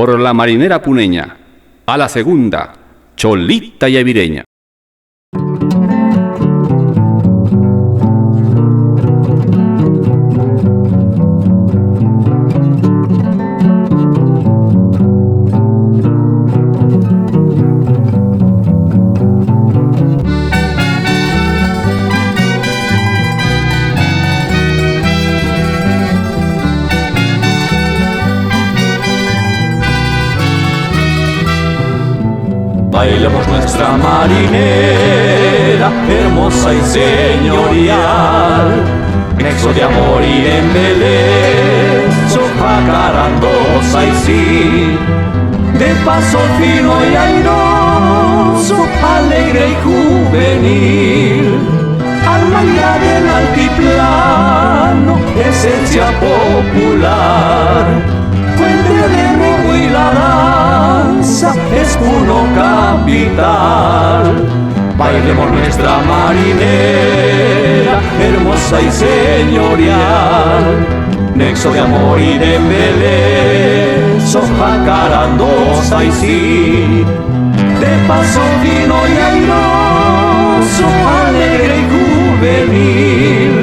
por la marinera puneña. A la segunda, cholita y avireña. Bailemos nuestra marinera, hermosa y señorial, nexo de amor y embelezo, jacarandosa y sí, de paso fino y airoso, alegre y juvenil, alma ya del altiplano, esencia popular, fuente de ritmo y la danza, es uno capital. Bailemos nuestra marinera, hermosa y señorial, nexo de amor y de embelezo, jacarandosa y sí, de paso fino y airoso, alegre y juvenil,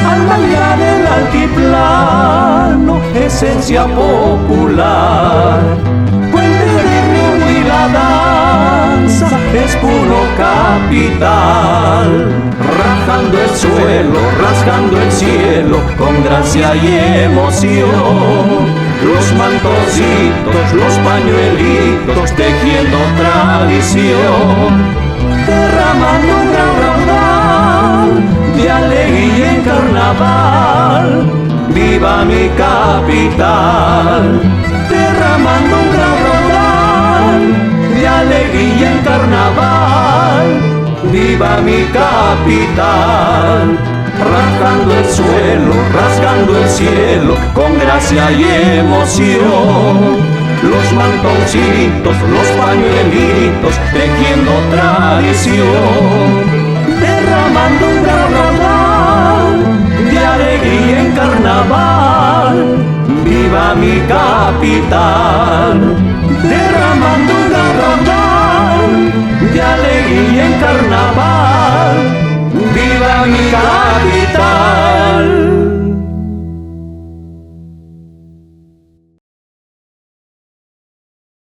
alma ya del altiplano, esencia popular, puente de ritmo y la danza, es puro capital. Rajando el suelo, rasgando el cielo, con gracia y emoción, los mantocitos, los pañuelitos, tejiendo tradición, derramando un gran raudal de alegría en carnaval. Viva mi capital, derramando un gran raudal de alegría en carnaval. Viva mi capital, rasgando el suelo, rasgando el cielo, con gracia y emoción. Los mantoncitos, los pañuelitos, tejiendo tradición, derramando un gran raudal de alegría en carnaval. Viva mi capital, derramando un gran raudal de alegría en carnaval. Viva mi capital.